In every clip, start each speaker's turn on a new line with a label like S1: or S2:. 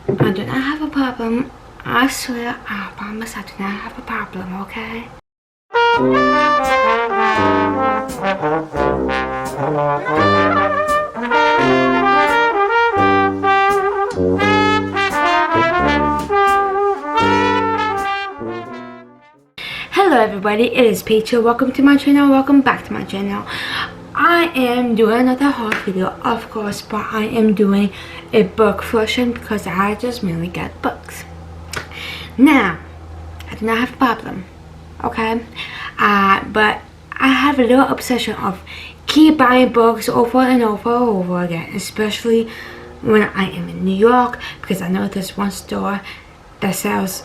S1: I do not have a problem. I swear, I promise I do not have a problem, okay? Hello everybody, it is Peach here. Welcome to my channel, welcome back to my channel. I am doing another haul video, of course, but I am doing a book version because I just mainly get books. Now, I do not have a problem, okay? But I have a little obsession of keep buying books over and over again, especially when I am in New York, because I know there's one store that sells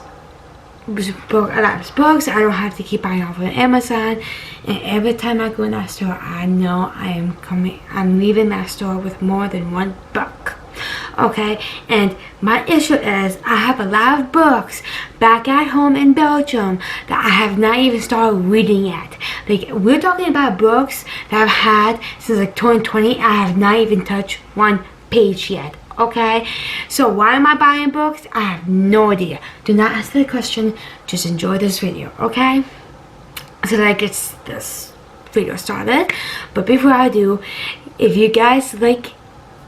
S1: a lot of books. I don't have to keep buying off of Amazon, and every time I go in that store, I know I'm leaving that store with more than one book. Okay, and my issue is I have a lot of books back at home in Belgium that I have not even started reading yet. Like, we're talking about books that I've had since like 2020. I have not even touched one page yet. Okay, so why am I buying books? I have no idea. Do not ask the question, just enjoy this video, okay? So that gets this video started. But before I do, if you guys like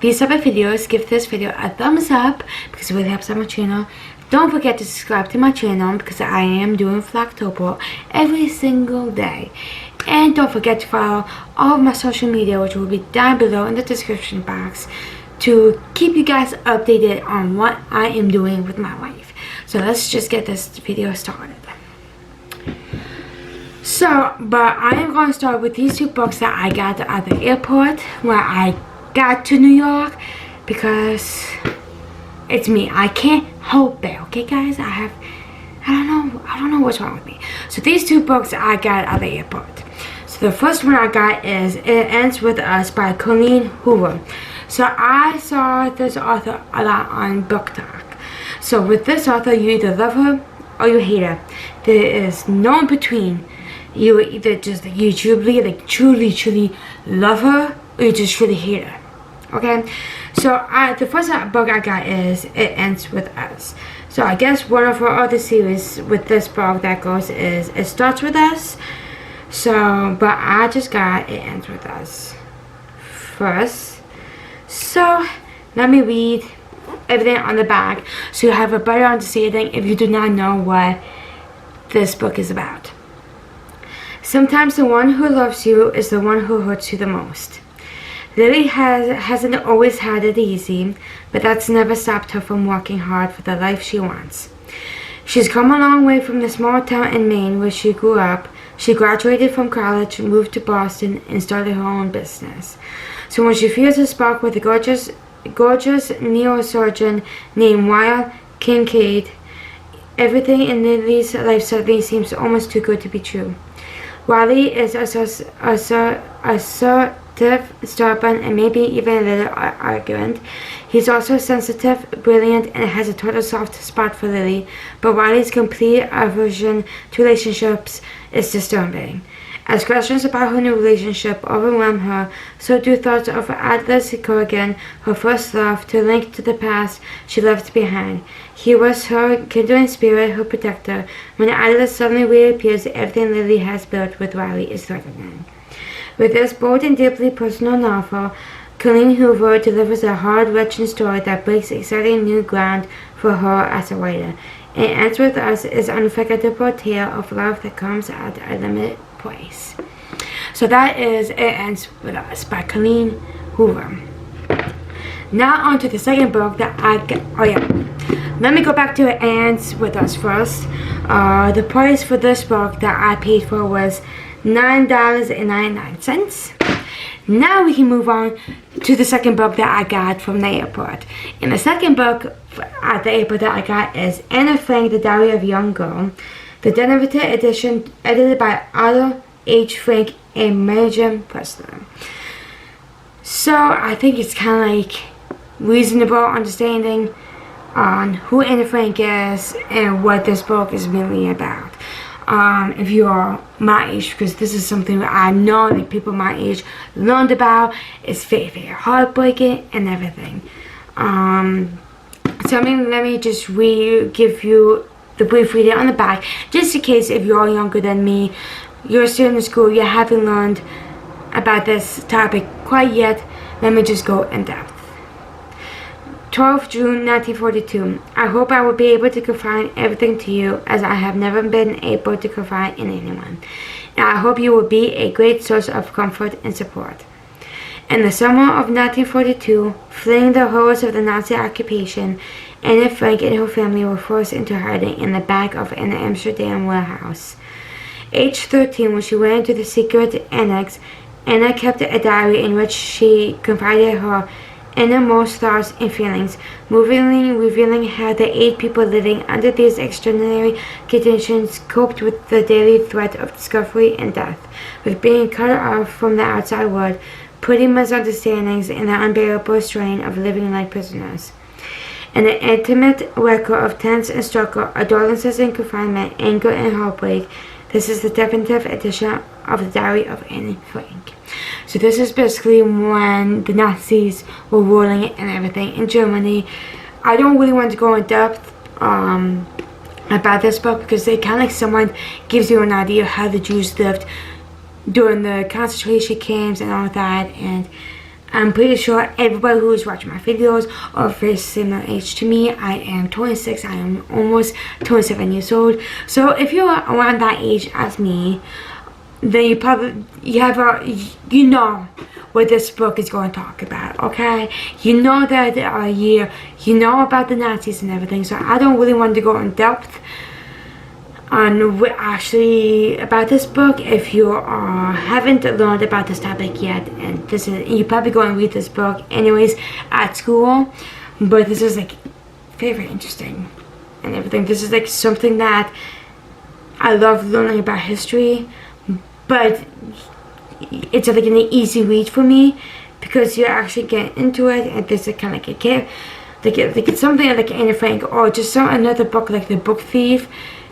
S1: these type of videos, give this video a thumbs up because it really helps out my channel. Don't forget to subscribe to my channel because I am doing Vlogtober every single day. And don't forget to follow all of my social media, which will be down below in the description box, to keep you guys updated on what I am doing with my life. So let's just get this video started. But I am going to start with these two books that I got at the airport where I got to New York, because it's me. I can't help it, okay guys? I don't know what's wrong with me. So these two books I got at the airport. So the first one I got is It Ends With Us by Colleen Hoover. So I saw this author a lot on BookTok. So with this author, you either love her or you hate her. There is no in between. You either truly love her, or you just truly hate her. Okay? So the first book I got is It Ends With Us. So I guess one of her other series with this book that goes is It Starts With Us. So, but I just got It Ends With Us first. So let me read everything on the back so you have a better understanding if you do not know what this book is about. Sometimes the one who loves you is the one who hurts you the most. Lily hasn't always had it easy, but that's never stopped her from working hard for the life she wants. She's come a long way from the small town in Maine where she grew up. She graduated from college, moved to Boston, and started her own business. So when she feels a spark with a gorgeous neurosurgeon named Wyatt Kincaid, everything in Lily's life suddenly seems almost too good to be true. Riley is assertive, stubborn, and maybe even a little arrogant. He's also sensitive, brilliant, and has a total soft spot for Lily, but Riley's complete aversion to relationships is disturbing. As questions about her new relationship overwhelm her, so do thoughts of Atlas Corrigan, her first love, to link to the past she left behind. He was her kindling spirit, her protector. When Atlas suddenly reappears, everything Lily has built with Riley is threatening. With this bold and deeply personal novel, Colleen Hoover delivers a heart-wrenching story that breaks exciting new ground for her as a writer. It Ends With Us is an unforgettable tale of love that comes at a limited price. So that is It Ends With Us by Colleen Hoover. Now on to the second book that I got. Oh yeah, let me go back to It Ends With Us first. The price for this book that I paid for was $9.99. Now we can move on to the second book that I got from the airport. And the second book at the airport that I got is Anna Frank, The Diary of a Young Girl, the Denver edition, edited by Otto H. Frank and Marion Pressler. So I think it's kind of like reasonable understanding on who Anna Frank is and what this book is really about. If you are my age, because this is something that I know that people my age learned about. It's very, very heartbreaking and everything. So let me just give you the brief reading on the back, just in case if you're younger than me, you're still in school, you haven't learned about this topic quite yet. Let me just go in depth. 12 June 1942. I hope I will be able to confide everything to you, as I have never been able to confide in anyone. And I hope you will be a great source of comfort and support. In the summer of 1942, fleeing the horrors of the Nazi occupation, Anna Frank and her family were forced into hiding in the back of an Amsterdam warehouse. Aged 13, when she went into the secret annex, Anna kept a diary in which she confided her innermost thoughts and feelings, movingly revealing how the 8 people living under these extraordinary conditions coped with the daily threat of discovery and death, with being cut off from the outside world, petty misunderstandings, and the unbearable strain of living like prisoners. In an intimate record of tense and struggle, adolescence and confinement, anger and heartbreak, this is the definitive edition of the Diary of Anne Frank. So this is basically when the Nazis were ruling and everything in Germany. I don't really want to go in depth about this book, because they kind of like someone gives you an idea of how the Jews lived during the concentration camps and all that. And I'm pretty sure everybody who is watching my videos are very similar age to me. I am 26. I am almost 27 years old. So if you're around that age as me, then you know what this book is going to talk about, okay? You know that you know about the Nazis and everything. So I don't really want to go in depth on actually about this book if you haven't learned about this topic yet, and you probably go and read this book anyways at school, but this is like very interesting and everything. This is like something that I love learning about history, but it's like an easy read for me because you actually get into it, and this is kind of like it's something like Anne Frank or just another book like The Book Thief.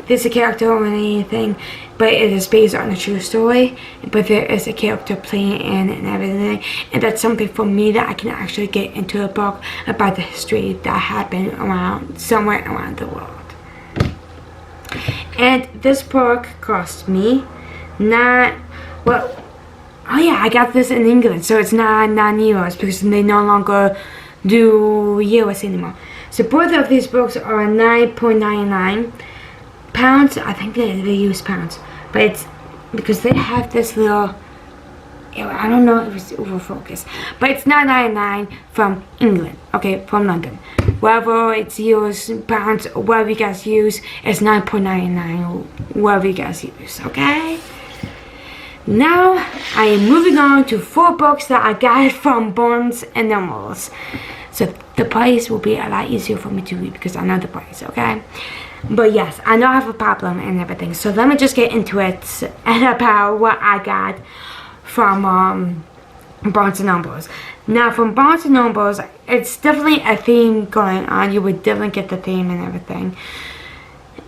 S1: There's a character or anything, but it is based on a true story, but there is a character playing in and everything, and that's something for me that I can actually get into a book about the history that happened somewhere around the world. And this book cost me I got this in England, so it's not €9 because they no longer do euros anymore. So both of these books are £9.99. I think they use pounds, but it's because they have this little, I don't know if it was over focus, but it's £9.99 from England, okay, from London. Whether it's euros, pounds, or whatever you guys use, it's £9.99 whatever you guys use, okay? Now I am moving on to 4 books that I got from Barnes and Nobles. So the price will be a lot easier for me to read because I know the price, okay? But yes, I know I have a problem and everything. So let me just get into it and about what I got from Barnes and Nobles. Now from Barnes and Nobles, it's definitely a theme going on. You would definitely get the theme and everything.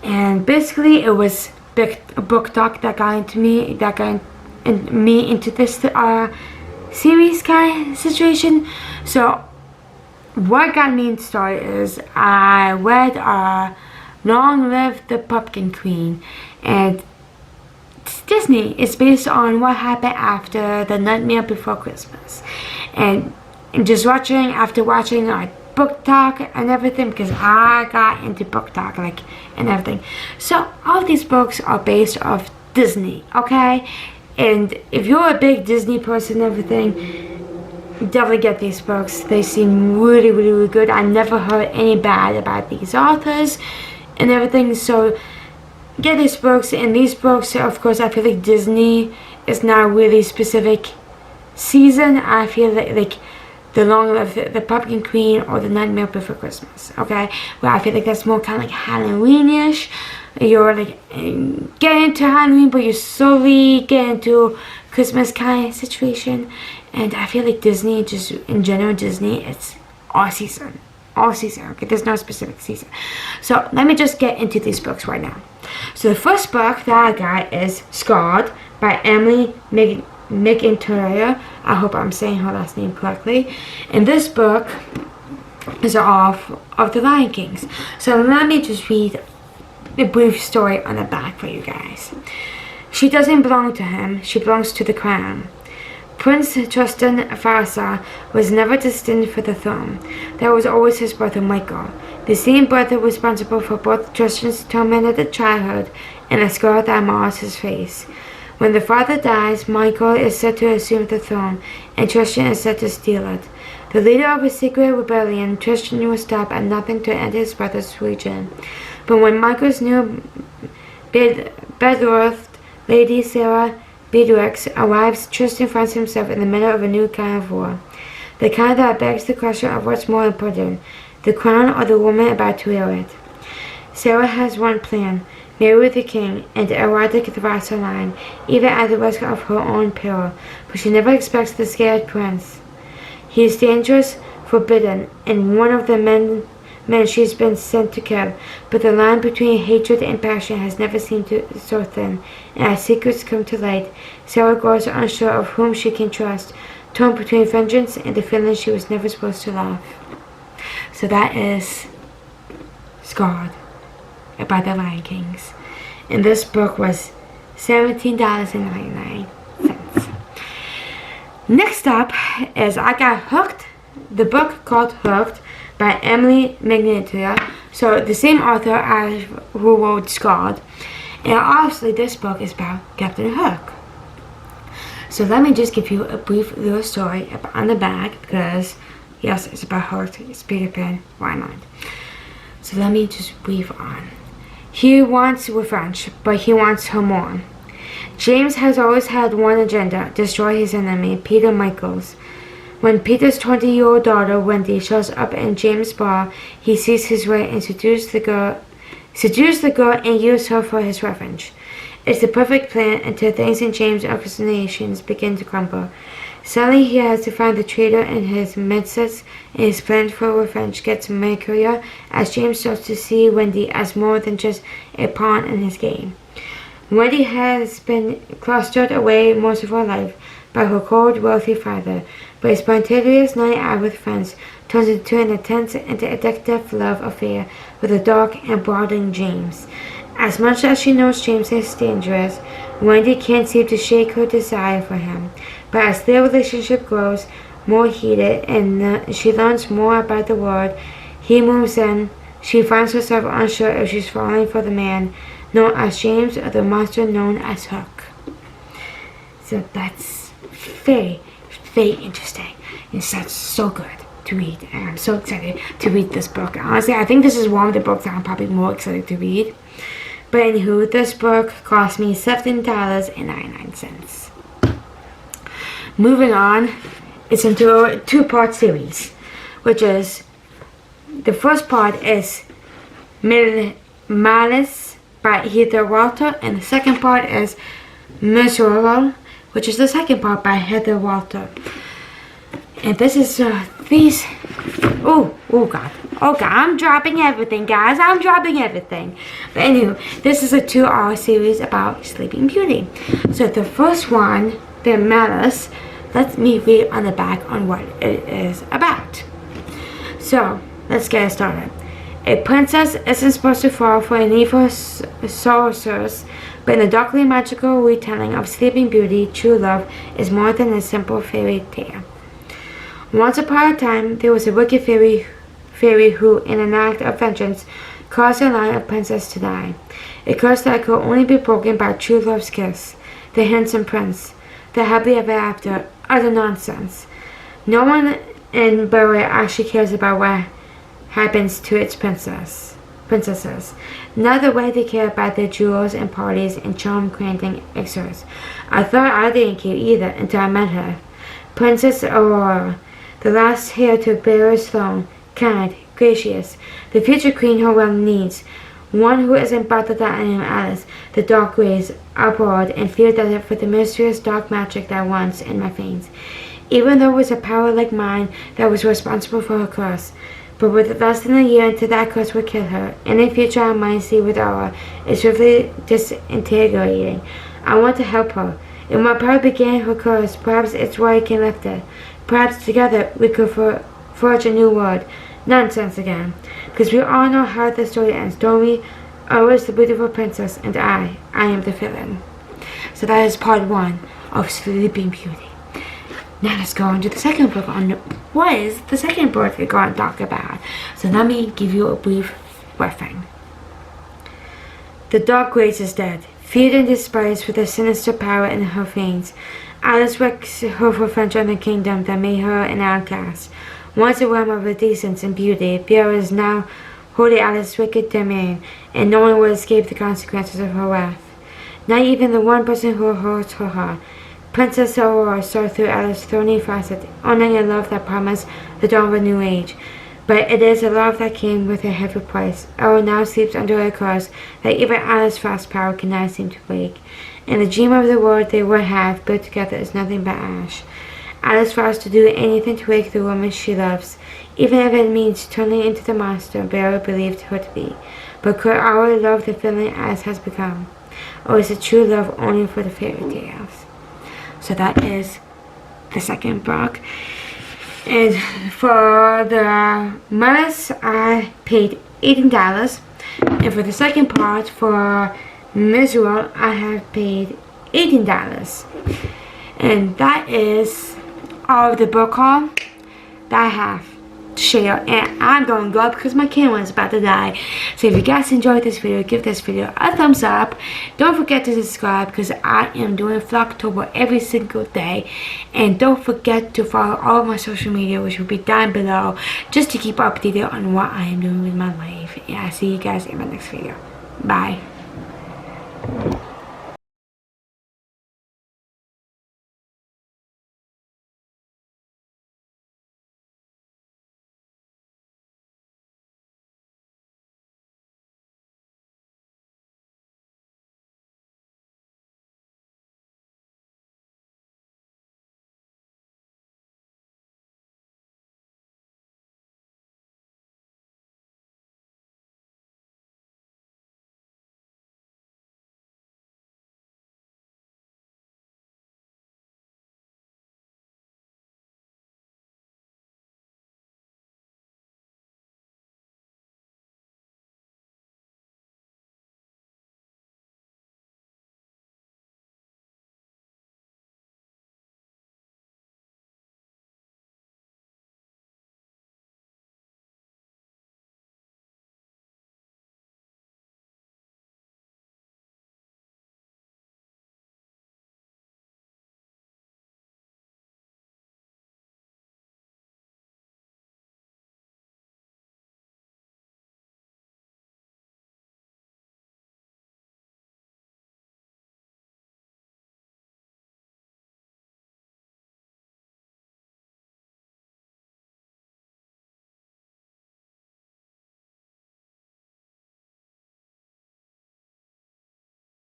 S1: And basically it was a book talk that got me into this series kind of situation. So what got me started is I read Long Live the Pumpkin Queen, and it's Disney. It's based on what happened after The Nightmare Before Christmas, and just after watching book talk and everything, because I got into book talk and everything. So all these books are based off Disney, okay? And if you're a big Disney person and everything, definitely get these books. They seem really, really, really good. I never heard any bad about these authors and everything, so get these books. And these books, of course, I feel like Disney is not really specific season. I feel like The Long Live the Pumpkin Queen or The Nightmare Before Christmas, okay? Well, I feel like that's more kind of like Halloween-ish. You're like getting into Halloween, but you slowly get into Christmas kind of situation. And I feel like Disney, just in general, Disney, it's all season, okay? There's no specific season. So let me just get into these books right now. So the first book that I got is Scarred by Emily McIntyre. I hope I'm saying her last name correctly. In this book, is of the Lion Kings. So let me just read a brief story on the back for you guys. She doesn't belong to him, she belongs to the crown. Prince Tristan Farsa was never destined for the throne. That was always his brother Michael, the same brother responsible for both Tristan's tormented childhood and the scar that mars his face. When the father dies, Michael is said to assume the throne, and Tristan is said to steal it. The leader of a secret rebellion, Tristan will stop at nothing to end his brother's region. But when Michael's new betrothed, Lady Sarah Beatrix, arrives, Tristan finds himself in the middle of a new kind of war. The kind that begs the question of what's more important, the crown or the woman about to wear it. Sarah has one plan, marry the king and eradicate the Farsa line, even at the risk of her own peril, but she never expects the scared prince. He is dangerous, forbidden, and one of the men she's been sent to kill, but the line between hatred and passion has never seemed so thin, and as secrets come to light, Sarah grows unsure of whom she can trust, torn between vengeance and the feeling she was never supposed to love. So that is Scarred by the Lion Kings. And this book was $17.99. Next up is I got hooked, the book called Hooked by Emily Magnantia, so the same author as who wrote Scarred. And obviously this book is about Captain Hook. So let me just give you a brief little story on the back, because yes, it's about Hooked, it's Peter Pan, why not? So let me just brief on. He wants revenge, but he wants her more. James has always had one agenda, destroy his enemy, Peter Michaels. When Peter's 20-year-old daughter, Wendy, shows up in James' bar, he sees his way and seduce the girl and use her for his revenge. It's the perfect plan until things in James' organizations begin to crumble. Suddenly he has to find the traitor in his midst, and his plan for revenge gets murkier as James starts to see Wendy as more than just a pawn in his game. Wendy has been cloistered away most of her life by her cold, wealthy father, but a spontaneous night out with friends turns into an intense and addictive love affair with a dark and brooding James. As much as she knows James is dangerous, Wendy can't seem to shake her desire for him. But as their relationship grows more heated and she learns more about the world he moves in, she finds herself unsure if she's falling for the man known as James or the monster known as Hook. So that's very, very interesting. It sounds so good to read, and I'm so excited to read this book. Honestly, I think this is one of the books that I'm probably more excited to read. But anywho, this book cost me $17.99. Moving on, it's into a two-part series, which is, the first part is Malice by Heather Walter, and the second part is Miserable, which is the second part by Heather Walter. And this is oh god, I'm dropping everything, guys, I'm dropping everything. But anyway, this is a 2-hour series about Sleeping Beauty. So the first one, the Malice, let me read on the back on what it is about. So let's get started. A princess isn't supposed to fall for an evil sorceress, but in the darkly magical retelling of Sleeping Beauty, true love is more than a simple fairy tale. Once upon a time, there was a wicked fairy who, in an act of vengeance, caused a line of princesses to die. A curse that could only be broken by true love's kiss. The handsome prince, the happily ever after, utter nonsense. No one in Burway actually cares about what happens to its princesses. Not the way they care about their jewels and parties and charm-granting extras. I thought I didn't care either until I met her. Princess Aurora, the last heir to Bear's throne, kind, gracious, the future queen her realm needs, one who isn't bothered that I am Alice, the dark ways abroad, and feared that for the mysterious dark magic that runs in my veins. Even though it was a power like mine that was responsible for her curse. But with less than a year until that curse would kill her, any future I might see with Aura is swiftly disintegrating. I want to help her. And when power began her curse, perhaps it's where I can lift it. Perhaps together we could forge a new world. Nonsense again. Because we all know how the story ends, don't we? Always the beautiful princess, and I am the villain. So that is part 1 of Sleeping Beauty. Now let's go on to the second book on what is the second book we're going to talk about. So let me give you a brief briefing. The Dark Grace is dead. Feared and despised with a sinister power in her veins, Alice wreaks her revenge on the kingdom that made her an outcast. Once a realm of decence and beauty, Fiora is now holding Alice's wicked domain, and no one will escape the consequences of her wrath. Not even the one person who hurt her heart. Princess Aurora saw through Alice's thorny facet, owning a love that promised the dawn of a new age. But it is a love that came with a heavy price. Aurora now sleeps under a curse that even Alice's vast power cannot seem to break. And the dream of the world they would have built together is nothing but ash. Alice vows to do anything to wake the woman she loves, even if it means turning into the monster Fiora believed her to be. But could Aurora love the villain Alice has become? Or is it true love only for the fairy tales? So that is the second book. And for the most, I paid $18. And for the second part, for Miss World, I have paid $18. And that is all of the book haul that I have to share. And I'm going to go because my camera is about to die. So if you guys enjoyed this video, give this video a thumbs up. Don't forget to subscribe because I am doing Vlogtober every single day. And don't forget to follow all of my social media, which will be down below, just to keep updated on what I am doing with my life. Yeah, I'll see you guys in my next video. Bye.